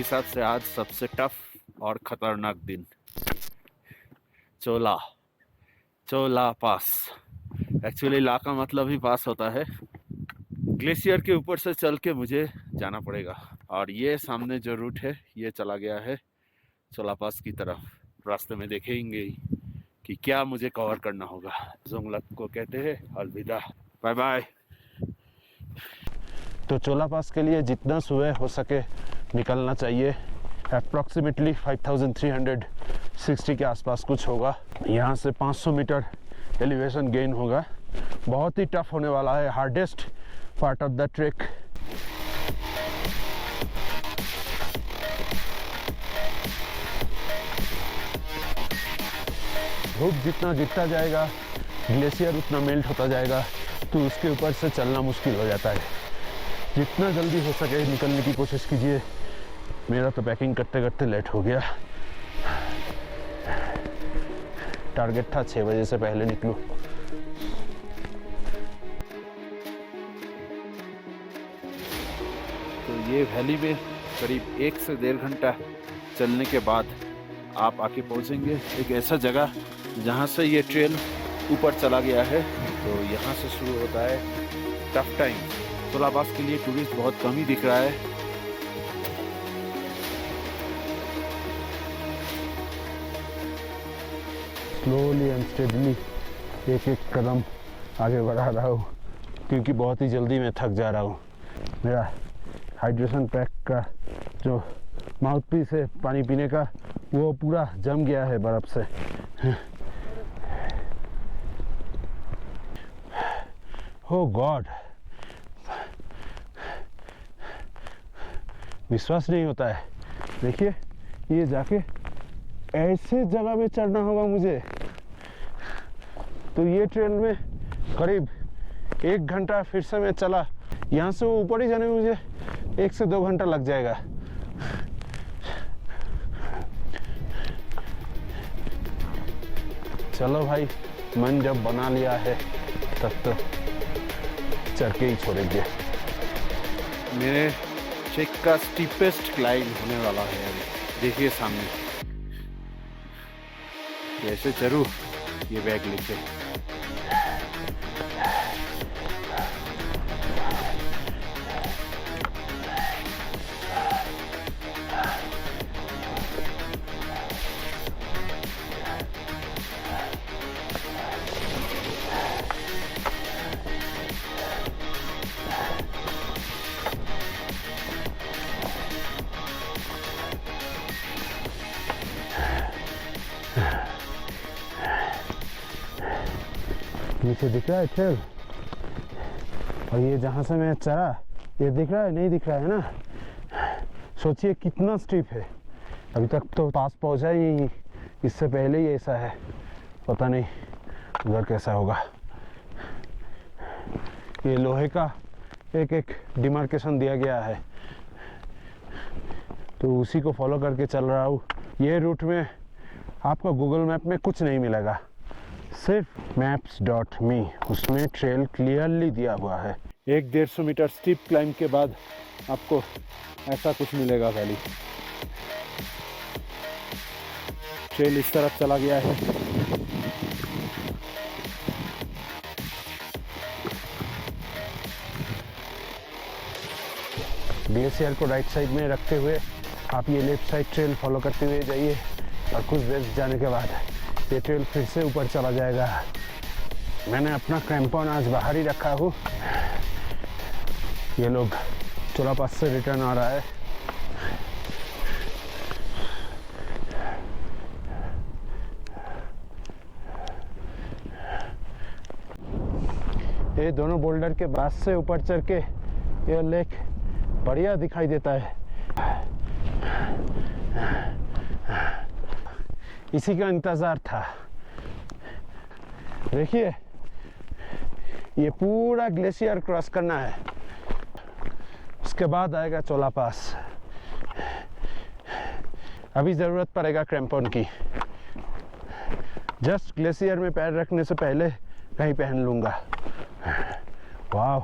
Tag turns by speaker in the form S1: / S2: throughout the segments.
S1: हिसाब से आज सबसे टफ और खतरनाक दिन। चोला चोला पास, एक्चुअली ला का मतलब ही पास होता है। ग्लेशियर के ऊपर से चल के मुझे जाना पड़ेगा और ये सामने जो रूट है ये चला गया है चोला पास की तरफ। रास्ते में देखेंगे कि क्या मुझे कवर करना होगा। जोंगलक को कहते हैं अलविदा, बाय बाय।
S2: तो चोला पास के लिए जितना सुबह हो सके निकलना चाहिए। अप्रॉक्सीमेटली 5360 के आसपास कुछ होगा। यहाँ से 500 मीटर एलिवेशन गेन होगा। बहुत ही टफ होने वाला है, hardest part of the trek. धूप जितना गिरता जाएगा ग्लेशियर उतना मेल्ट होता जाएगा, तो उसके ऊपर से चलना मुश्किल हो जाता है। जितना जल्दी हो सके निकलने की कोशिश कीजिए। मेरा तो पैकिंग करते करते लेट हो गया। टारगेट था 6 बजे से पहले निकलूं।
S1: तो ये वैली में करीब 1 से 1.5 घंटा चलने के बाद आप आके पहुंचेंगे एक ऐसा जगह जहां से ये ट्रेल ऊपर चला गया है। तो यहाँ से शुरू होता है टफ टाइम। चोला पास के लिए टूरिस्ट बहुत कम ही दिख रहा है।
S2: स्लोली एंड स्टेडली एक एक कदम आगे बढ़ा रहा हूँ, क्योंकि बहुत ही जल्दी मैं थक जा रहा हूँ। मेरा हाइड्रेशन पैक का जो माउथ पीस है पानी पीने का, वो पूरा जम गया है बर्फ से। ओह गॉड, विश्वास नहीं होता है। देखिए ये जाके ऐसे जगह में चढ़ना होगा मुझे। तो ये ट्रेन में करीब 1 घंटा फिर से मैं चला, यहाँ से वो ऊपर ही जाने में मुझे 1 से 2 घंटा लग जाएगा। चलो भाई, मन जब बना लिया है तब तो चढ़ के ही छोड़ेंगे।
S1: मेरे ट्रेक का स्टीपेस्ट क्लाइंब होने वाला है। अभी देखिए सामने कैसे चढ़ूं ये बैग लेके।
S2: नीचे दिख रहा है ट्रेल, और ये जहाँ से मैं चढ़ा ये दिख रहा है, नहीं दिख रहा है ना। सोचिए कितना स्टीप है। अभी तक तो पास पहुँचा ही नहीं, इससे पहले ही ऐसा है। पता नहीं उधर कैसा होगा। ये लोहे का एक एक डिमार्केशन दिया गया है, तो उसी को फॉलो करके चल रहा हूँ। ये रूट में आपको गूगल मैप में कुछ नहीं मिलेगा, सिर्फ maps.me, उसमें ट्रेल क्लियरली दिया हुआ है। 150 मीटर स्टीप क्लाइंब के बाद आपको ऐसा कुछ मिलेगा वैली। ट्रेल इस तरफ चला गया है। ग्लेशियर को राइट साइड में रखते हुए आप ये लेफ्ट साइड ट्रेल फॉलो करते हुए जाइए, और कुछ देर जाने के बाद ये ट्रेल फिर से ऊपर चला जाएगा। मैंने अपना क्रैम्पॉन आज बाहर ही रखा हूँ। ये लोग चोला पास से रिटर्न आ रहा है। ये दोनों बोल्डर के बाद से ऊपर चढ़ के ये लेक बढ़िया दिखाई देता है। इसी का इंतजार था। देखिए ये पूरा ग्लेशियर क्रॉस करना है, उसके बाद आएगा चोला पास। अभी ज़रूरत पड़ेगा क्रैम्पॉन की। जस्ट ग्लेशियर में पैर रखने से पहले कहीं पहन लूँगा। वाह,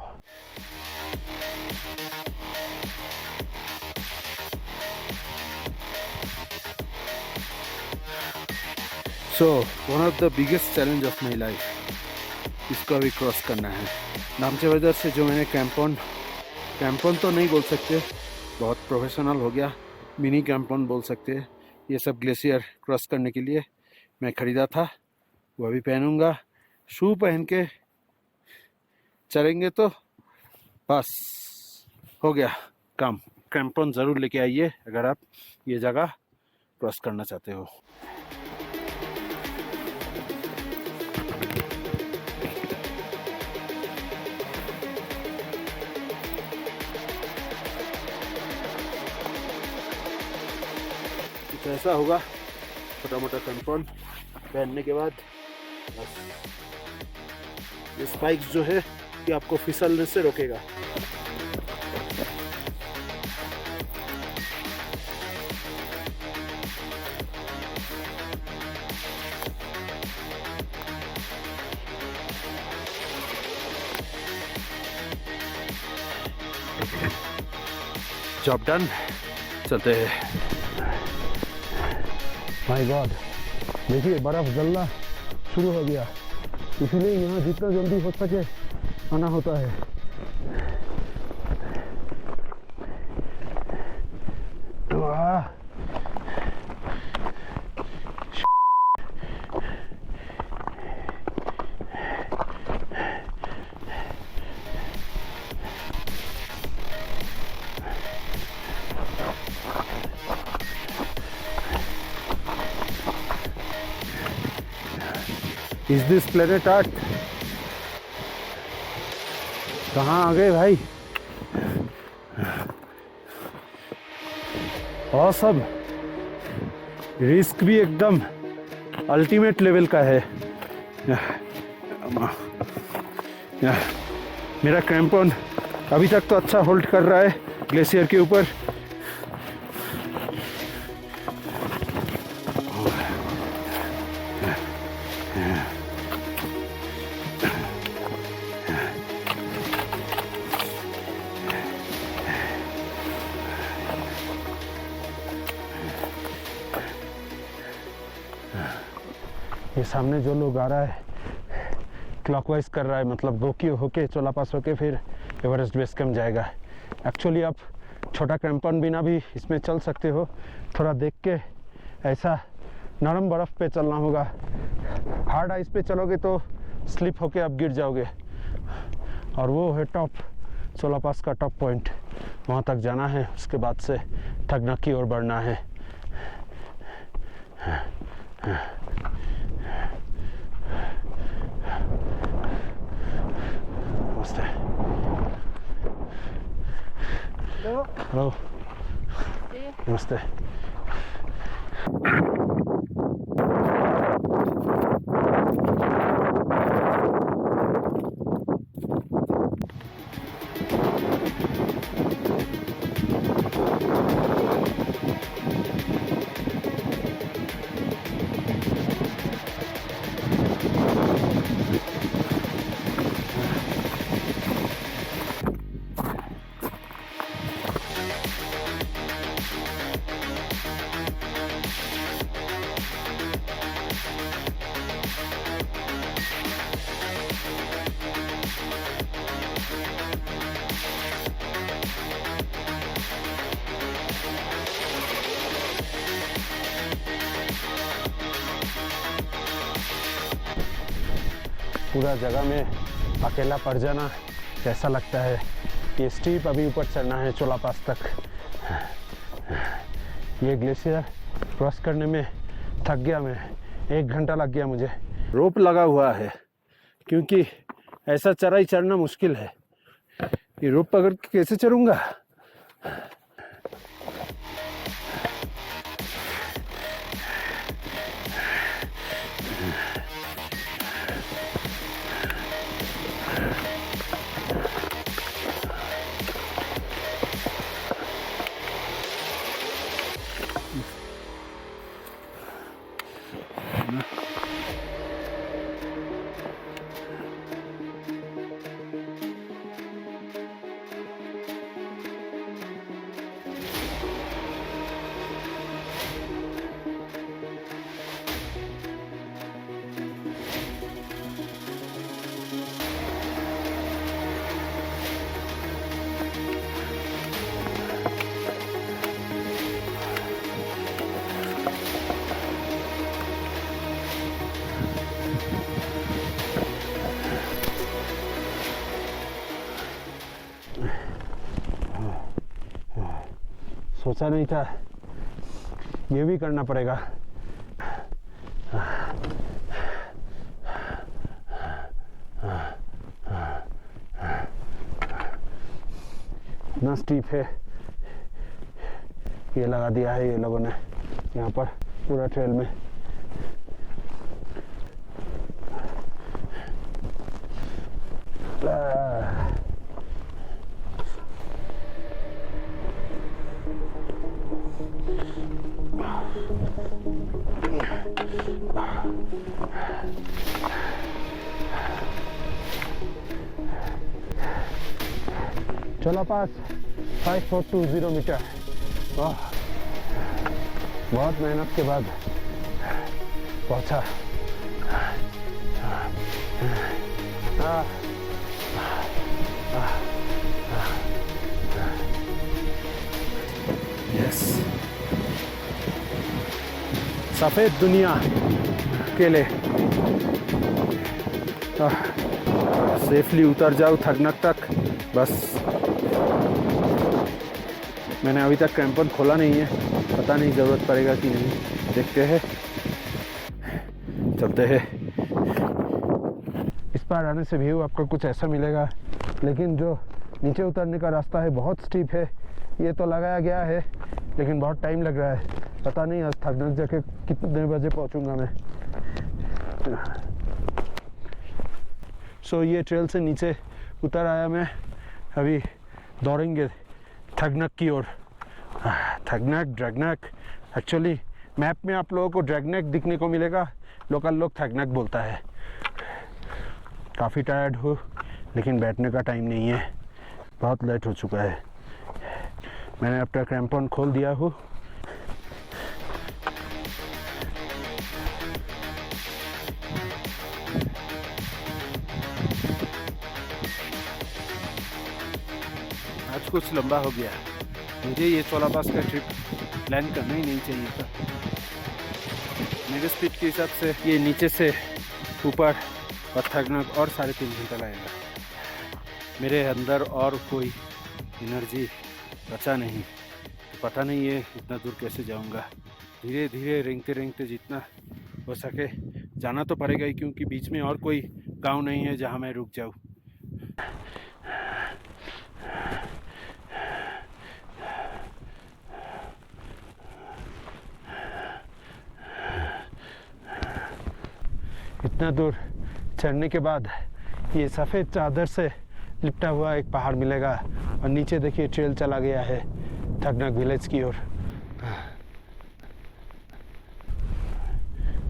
S1: so one of the biggest challenge of my life, इसको अभी क्रॉस करना है। नामचे वेदर से जो मैंने कैंपन तो नहीं बोल सकते, बहुत प्रोफेशनल हो गया, मिनी कैंपन बोल सकते हैं। ये सब ग्लेशियर क्रॉस करने के लिए मैं ख़रीदा था, वो अभी पहनूंगा। शू पहन के चलेंगे तो बस हो गया काम। कैंपन ज़रूर लेके आइए अगर आप ये जगह क्रॉस करना चाहते हो। कुछ ऐसा होगा छोटा मोटा कैंपन पहनने के बाद। बस ये स्पाइक्स जो है ये आपको फिसलने से रोकेगा। जॉब डन, चलते हैं।
S2: माय गॉड, देखिए बर्फ जलना शुरू हो गया, इसलिए यहाँ जितना जल्दी हो सके आना होता है। वाह, इज दिस प्लेनेट अर्थ? कहाँ आ गए भाई? और सब रिस्क भी एकदम अल्टीमेट लेवल का है। मेरा क्रैम्पन अभी तक तो अच्छा होल्ड कर रहा है ग्लेशियर के ऊपर। ये सामने जो लोग आ रहा है क्लॉकवाइज कर रहा है, मतलब गोकियो होके चोला पास होके फिर एवरेस्ट बेस कैंप जाएगा। एक्चुअली आप छोटा क्रैम्पन बिना भी इसमें चल सकते हो, थोड़ा देख के। ऐसा नरम बर्फ़ पे चलना होगा, हार्ड आइस पे चलोगे तो स्लिप होके आप गिर जाओगे। और वो है टॉप, चोला पास का टॉप पॉइंट, वहाँ तक जाना है। उसके बाद से ठगना की ओर बढ़ना है। नमस्ते। हेलो। नमस्ते। पूरा जगह में अकेला पड़ जाना कैसा लगता है। ये स्टीप अभी ऊपर चढ़ना है चोला पास तक। ये ग्लेशियर क्रॉस करने में थक गया मैं, 1 घंटा लग गया मुझे।
S1: रोप लगा हुआ है क्योंकि ऐसा चढ़ाई चढ़ना मुश्किल है। ये रोप पकड़ के कैसे चढ़ूंगा?
S2: अच्छा नहीं था, ये भी करना पड़ेगा। इतना स्टीप है, ये लगा दिया है ये लोगों ने यहाँ पर पूरा ट्रेल में। चोला पास 5420 मीटर। वाह, बहुत मेहनत के बाद पहुंचा। यस, सफेद दुनिया के लिए सेफली उतर जाओ थकनक तक। बस मैंने अभी तक क्रैम्पन खोला नहीं है, पता नहीं ज़रूरत पड़ेगा कि नहीं, देखते हैं, चलते हैं। इस पार आने से व्यू आपको कुछ ऐसा मिलेगा, लेकिन जो नीचे उतरने का रास्ता है बहुत स्टीप है। ये तो लगाया गया है लेकिन बहुत टाइम लग रहा है, पता नहीं आज थकनक जाके कितने बजे पहुंचूंगा मैं। सो ये ट्रेल से नीचे उतर आया मैं, अभी दौड़ेंगे थगनक की ओर। थगनक, ड्रैगनक, एक्चुअली मैप में आप लोगों को ड्रैगनक दिखने को मिलेगा, लोकल लोग थगनक बोलता है। काफ़ी टायर्ड हूँ लेकिन बैठने का टाइम नहीं है, बहुत लेट हो चुका है। मैंने अपना क्रैम्पन खोल दिया हूँ। आज कुछ लंबा हो गया, मुझे ये चोला पास का ट्रिप प्लान करना ही नहीं चाहिए था। मेरे स्पीड के हिसाब से ये नीचे से ऊपर और थकनक और 3.5 घंटा लगेगा। मेरे अंदर और कोई एनर्जी बचा नहीं, तो पता नहीं ये इतना दूर कैसे जाऊंगा। धीरे धीरे रेंगते रेंगते जितना हो सके जाना तो पड़ेगा ही, क्योंकि बीच में और कोई गांव नहीं है जहां मैं रुक जाऊं। इतना दूर चढ़ने के बाद ये सफ़ेद चादर से लिपटा हुआ एक पहाड़ मिलेगा और नीचे देखिए ट्रेल चला गया है थगनक विलेज की ओर।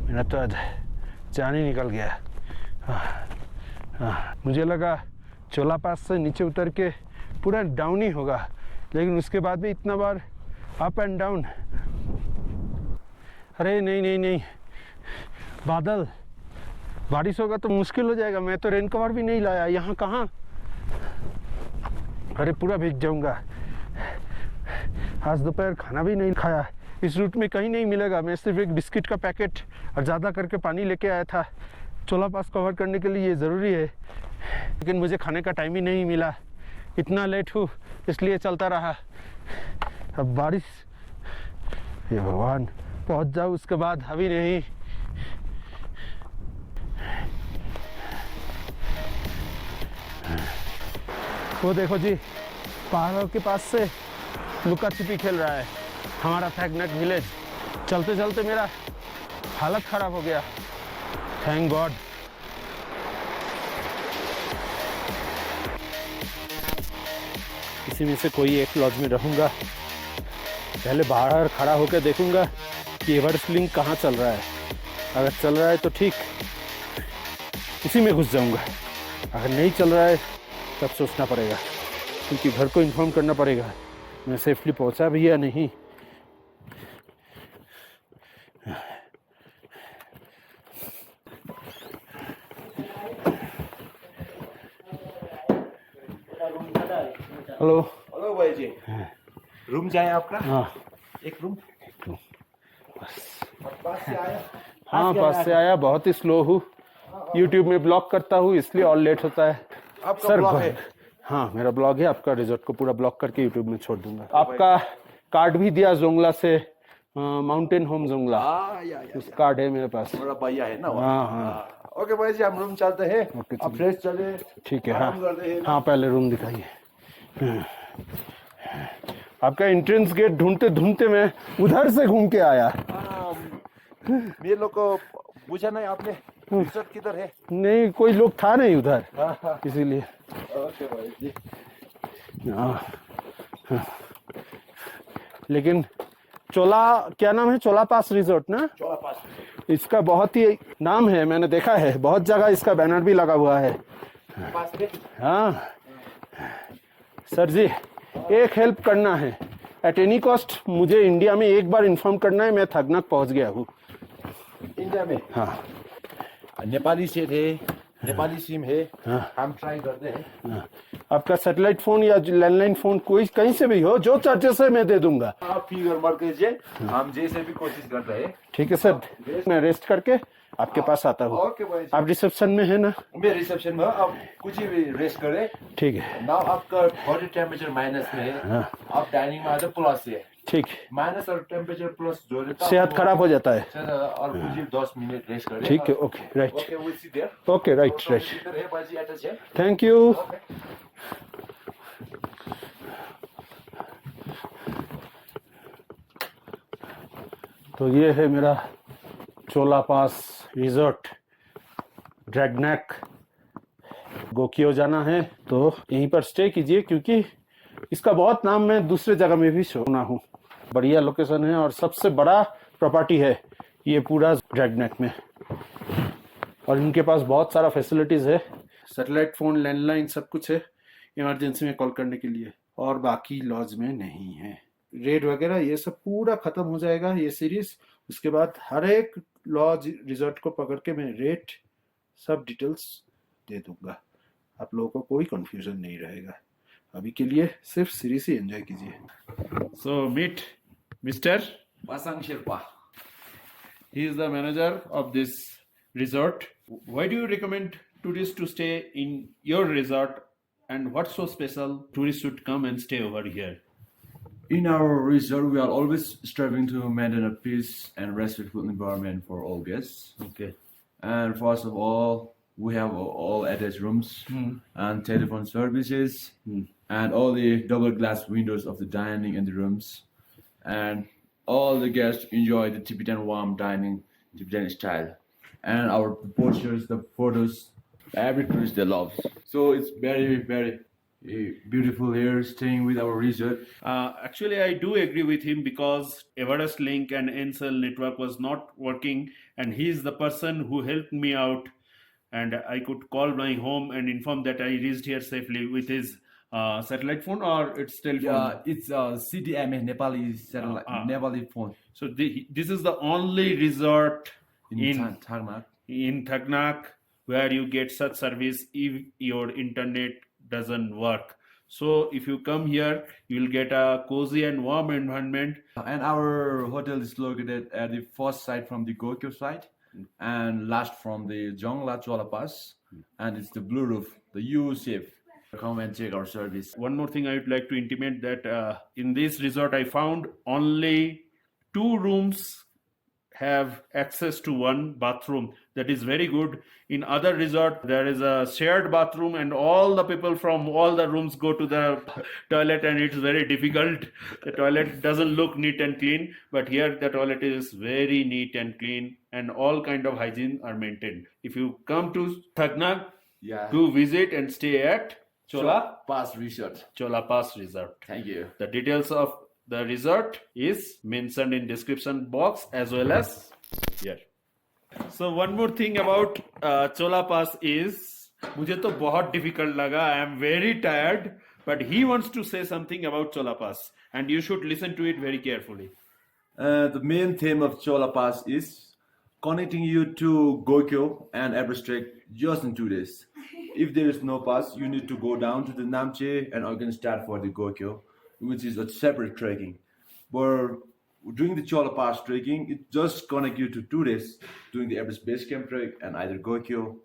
S2: मेरा तो आज जान ही निकल गया। मुझे लगा चोला पास से नीचे उतर के पूरा डाउन ही होगा, लेकिन उसके बाद भी इतना बार अप एंड डाउन। अरे नहीं नहीं नहीं, बादल, बारिश होगा तो मुश्किल हो जाएगा। मैं तो रेन कवर भी नहीं लाया, यहाँ कहाँ, अरे पूरा भीग जाऊंगा। आज दोपहर खाना भी नहीं खाया, इस रूट में कहीं नहीं मिलेगा। मैं सिर्फ एक बिस्किट का पैकेट और ज़्यादा करके पानी लेके आया था। चोला पास कवर करने के लिए ये ज़रूरी है, लेकिन मुझे खाने का टाइम ही नहीं मिला। इतना लेट हूँ इसलिए चलता रहा। अब बारिश, ये भगवान, पहुँच जाऊँ उसके बाद। अभी नहीं, वो देखो जी, पहाड़ों के पास से लुका छिपी खेल रहा है हमारा थगनक विलेज। चलते चलते मेरा हालत ख़राब हो गया, थैंक गॉड। इसी में से कोई एक लॉज में रहूँगा। पहले बाहर खड़ा होकर देखूँगा कि एवरेस्ट लिंक कहाँ चल रहा है। अगर चल रहा है तो ठीक, इसी में घुस जाऊँगा। अगर नहीं चल रहा है तब सोचना पड़ेगा, क्योंकि घर को इन्फॉर्म करना पड़ेगा मैं सेफली पहुंचा भी या नहीं। हेलो
S3: हेलो भाई जी, रूम जाए आपका?
S2: हाँ,
S3: एक रूम पास से आया।
S2: हाँ पास से आया। बहुत ही स्लो हूँ, यूट्यूब में ब्लॉग करता हूँ इसलिए और लेट होता है।
S3: आपका ब्लॉग है?
S2: हाँ मेरा ब्लॉग है, आपका रिजॉर्ट को पूरा ब्लॉग करके यूट्यूब में छोड़ दूंगा। आपका कार्ड भी दिया जोंगला से, माउंटेन होम जोंगला,
S3: या
S2: उस कार्ड है मेरे पास।
S3: मेरा भैया है ना
S2: हाँ हाँ
S3: ओके भाई जी, हम रूम चलते हैं।
S2: ओके,
S3: आप फ्रेश चले।
S2: ठीक है।
S3: आराम
S2: हाँ
S3: करते हैं ना।
S2: हाँ, पहले रूम दिखाइए। आपका एंट्रेंस गेट ढूंढते ढूंढते मैं उधर से घूम के आया।
S3: मेरे लोग को पूछा नहीं आपने रिसोर्ट किधर है?
S2: नहीं, कोई लोग था नहीं उधर,
S3: हाँ,
S2: इसीलिए।
S3: ओके भाई जी।
S2: हाँ। लेकिन चोला, क्या नाम है, चोला पास रिजॉर्ट ना?
S3: चोला पास
S2: इसका बहुत ही नाम है, मैंने देखा है, बहुत जगह इसका बैनर भी लगा हुआ है।
S3: पास में।
S2: हाँ सर जी, एक हेल्प करना है, एट एनी कॉस्ट मुझे इंडिया में एक बार इन्फॉर्म करना है, मैं थगनक पहुंच गया हूँ।
S3: इंडिया में?
S2: हाँ
S3: नेपाली सेट है, नेपाली सिम है।
S2: हाँ।
S3: हम ट्राई करते हैं।
S2: हाँ। आपका सैटेलाइट फोन या लैंडलाइन फोन कोई कहीं से भी हो, जो चार्जेस है मैं दे दूंगा।
S3: आप फिगर मत कीजिए, हम जैसे भी कोशिश करते हैं।
S2: ठीक है सर, मैं रेस्ट करके आपके पास आता हूँ।
S3: ओके भाई जी।
S2: आप रिसेप्शन में है ना?
S3: मैं रिसेप्शन में हूँ, आप कुछ भी रेस्ट करें।
S2: ठीक है।
S3: नाउ आपका बॉडी टेम्परेचर माइनस में है।
S2: हाँ।
S3: आप डाइनिंग में आते प्लस है।
S2: ठीक,
S3: माइनस और टेम्परेचर प्लस जो रहता है,
S2: सेहत खराब हो जाता है।
S3: और कुछ भी 10 मिनट रेस्ट करें।
S2: ठीक है, okay right,
S3: okay will see there.
S2: Okay right right,
S3: इधर है बाजी अटैच है।
S2: Thank you.
S3: ओके।
S2: तो ये है मेरा चोला पास रिजॉर्ट, ड्रैगनैक। गोकियो जाना है तो यहीं पर स्टे कीजिए, क्योंकि इसका बहुत नाम मैं दूसरे जगह में भी सुना हूँ। बढ़िया लोकेशन है और सबसे बड़ा प्रॉपर्टी है ये पूरा ड्रैगनैक में, और इनके पास बहुत सारा फैसिलिटीज है, सैटेलाइट फोन, लैंडलाइन, सब कुछ है इमरजेंसी में कॉल करने के लिए, और बाकी लॉज में नहीं है। रेट वगैरह ये सब पूरा खत्म हो जाएगा ये सीरीज, उसके बाद हर एक लॉज रिजॉर्ट को पकड़ के मैं रेट सब डिटेल्स दे दूंगा, आप लोगों को कोई कंफ्यूजन नहीं रहेगा। अभी के लिए सिर्फ सीरीज ही एंजॉय कीजिए। So meet mister
S3: Pasang Sherpa.
S2: he is the manager of this resort. Why do you recommend tourists to stay in your resort, and what's so special tourists should come and stay over here?
S4: In our resort, we are always striving to maintain a peace and respectful environment for all guests.
S2: Okay.
S4: And first of all, we have all attached rooms and telephone services and all the double glass windows of the dining in the rooms. And all the guests enjoy the Tibetan warm dining, Tibetan style. And our postures, the photos, every tourist they love. So it's very, very beautiful here staying with our resort.
S2: Actually, I do agree with him, because Everest Link and Ncell network was not working, and he is the person who helped me out, and I could call my home and inform that I reached here safely with his satellite phone or its telephone.
S4: Yeah, it's CDMA, Nepali satellite, Nepali phone
S2: So this is the only resort
S4: in Thagnak.
S2: in Thagnak where you get such service if your internet doesn't work. So if you come here, you'll get a cozy and warm environment.
S4: And our hotel is located at the first side from the Gokyo side and last from the Jongla Chola Pass. And it's the blue roof, the U shape. Come and check our service.
S2: One more thing I would like to intimate that in this resort I found only 2 rooms have access to one bathroom. That is very good. In other resort there is a shared bathroom and all the people from all the rooms go to the toilet, and it's very difficult. The toilet doesn't look neat and clean, but here the toilet is very neat and clean, and all kind of hygiene are maintained. If you come to Thagnak, do visit and stay at Chola
S4: Pass Resort.
S2: Chola Pass Resort.
S4: Thank you.
S2: The details of the resort is mentioned in description box as well as here. So one more thing about Chola Pass is, मुझे तो बहुत difficult लगा. I am very tired, but he wants to say something about Chola Pass, and you should listen to it very carefully.
S4: The main theme of Chola Pass is connecting you to Gokyo and Everest Trek just in 2 days. If there is no pass, you need to go down to the Namche and again start for the Gokyo, which is a separate trekking. But doing the Chola Pass trekking, it just connects you to 2 days doing the Everest Base Camp trek and either Gokyo,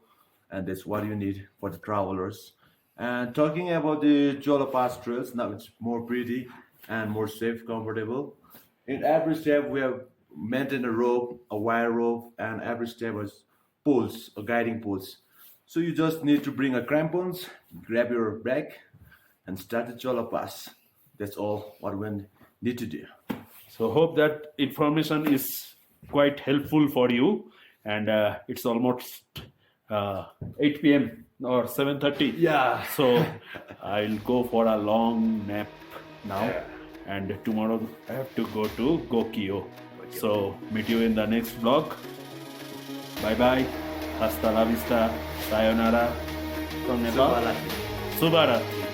S4: and that's what you need for the travelers. And talking about the Chola Pass trails, now it's more pretty and more safe, comfortable. In every step, we have maintained a rope, a wire rope, and every step has poles, guiding poles. So you just need to bring a crampons, grab your bag, and start the Chola Pass. That's all what we need to do.
S5: So hope that information is quite helpful for you. And it's almost 8 p.m. or 7:30.
S4: Yeah.
S5: So I'll go for a long nap now. And tomorrow I have to go to Gokyo. So meet you in the next vlog. Bye bye. Hasta la vista. Sayonara. From Nepal. Subaratri.